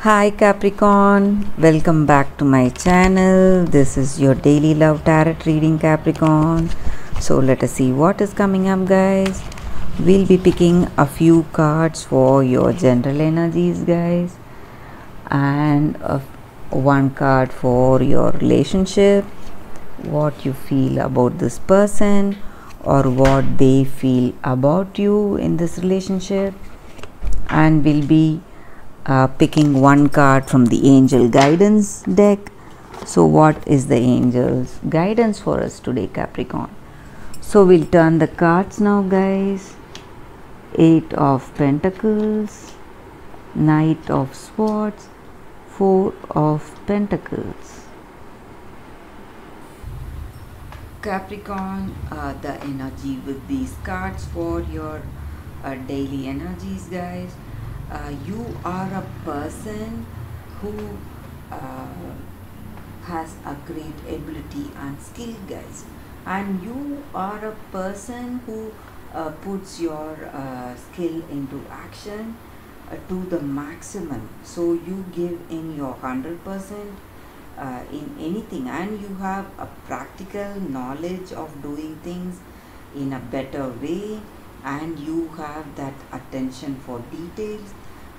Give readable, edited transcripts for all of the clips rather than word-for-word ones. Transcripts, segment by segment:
Hi Capricorn, welcome back to my channel. This is your daily love tarot reading, Capricorn. So let us see what is coming up, guys. We'll be picking a few cards for your general energies, guys, and one card for your relationship, what you feel about this person or what they feel about you in this relationship, and we'll be picking one card from the angel guidance deck. So what is the angel's guidance for us today, Capricorn? So we'll turn the cards now, guys. Eight of Pentacles, Knight of Swords, Four of Pentacles. Capricorn, the energy with these cards for your daily energies, guys. You are a person who has a great ability and skill, guys, and you are a person who puts your skill into action to the maximum. So you give in your 100% in anything, and you have a practical knowledge of doing things in a better way, and you have that attention for details.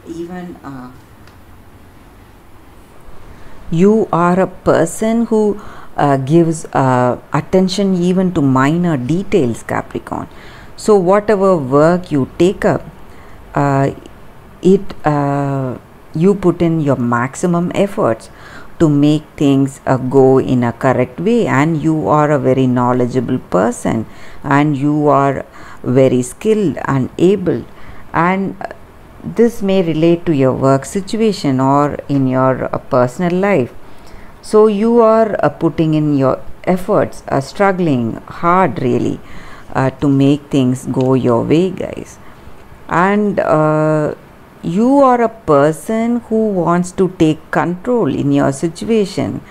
Even you are a person who gives attention even to minor details, Capricorn. So whatever work you take up, you put in your maximum efforts to make things go in a correct way, and you are a very knowledgeable person, and you are very skilled and able, and this may relate to your work situation or in your personal life. So you are putting in your efforts, struggling hard really to make things go your way, guys, and you are a person who wants to take control in your situation.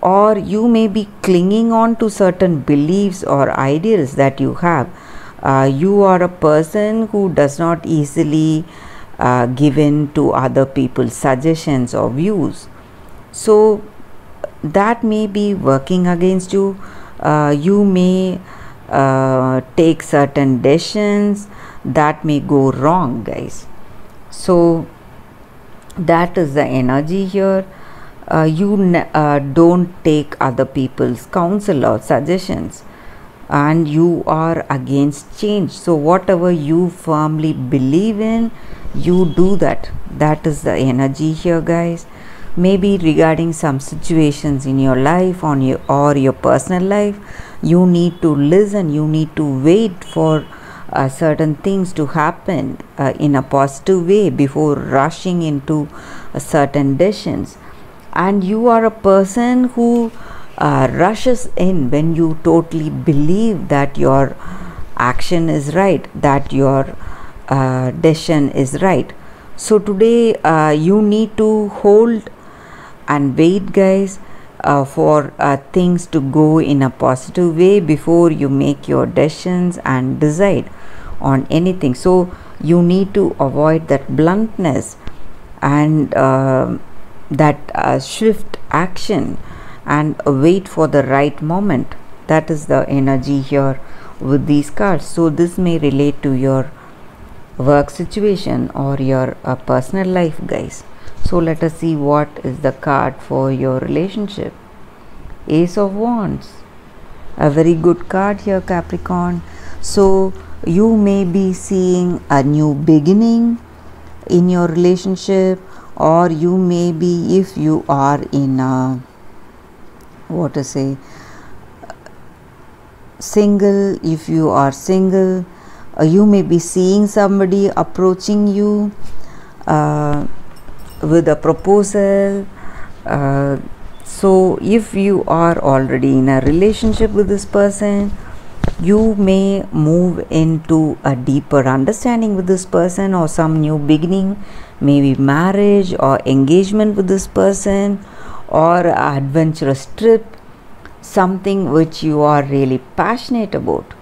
Or you may be clinging on to certain beliefs or ideals that you have. You are a person who does not easily give in to other people's suggestions or views. So that may be working against you. You may take certain decisions that may go wrong, guys. So that is the energy here. You don't take other people's counsel or suggestions, and you are against change. So whatever you firmly believe in, you do that. That is the energy here, guys. Maybe regarding some situations in your life or your personal life, you need to listen, you need to wait for certain things to happen in a positive way before rushing into certain decisions. And you are a person who rushes in when you totally believe that your action is right, that your decision is right. So today you need to hold and wait, guys, for things to go in a positive way before you make your decisions and decide on anything. So you need to avoid that bluntness and that swift action, and wait for the right moment. That is the energy here with these cards. So this may relate to your work situation or your personal life, guys. So let us see what is the card for your relationship. Ace of Wands, a very good card here, Capricorn. So you may be seeing a new beginning in your relationship, or you may be, if you are in a single, if you are single, you may be seeing somebody approaching you with a proposal. So if you are already in a relationship with this person, you may move into a deeper understanding with this person, or some new beginning, maybe marriage or engagement with this person, or an adventurous trip, something which you are really passionate about.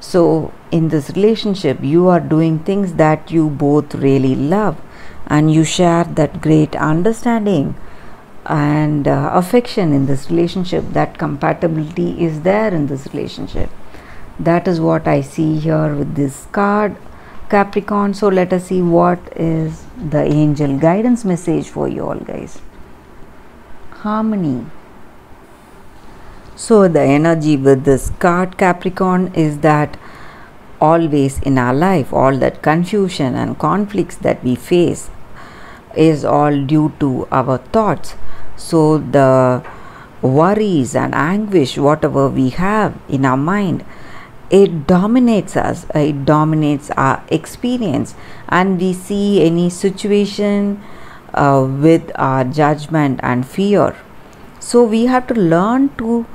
So in this relationship you are doing things that you both really love, and you share that great understanding and affection in this relationship. That compatibility is there in this relationship. That is what I see here with this card, Capricorn. So let us see what is the angel guidance message for you all, guys. Harmony. So the energy with this card, Capricorn, is that always in our life, all that confusion and conflicts that we face is all due to our thoughts. So the worries and anguish, whatever we have in our mind, it dominates us, it dominates our experience, and we see any situation with our judgment and fear. So we have to learn to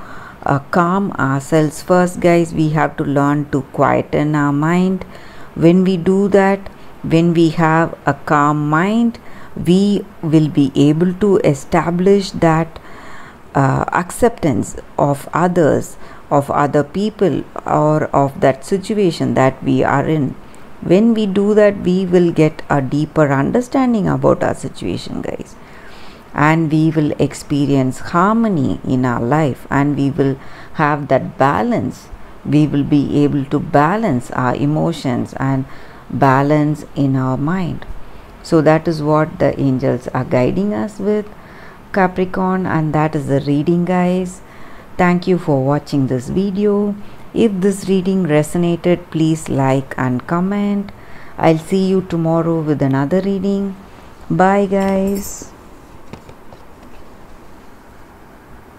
calm ourselves first, guys. We have to learn to quieten our mind. When we do that, when we have a calm mind, we will be able to establish that acceptance of others, of other people, or of that situation that we are in. When we do that, we will get a deeper understanding about our situation, guys, and we will experience harmony in our life, and we will have that balance. We will be able to balance our emotions and balance in our mind. So that is what the angels are guiding us with, Capricorn, and that is the reading, guys. Thank you for watching this video. If this reading resonated, please like and comment. I'll see you tomorrow with another reading. Bye, guys.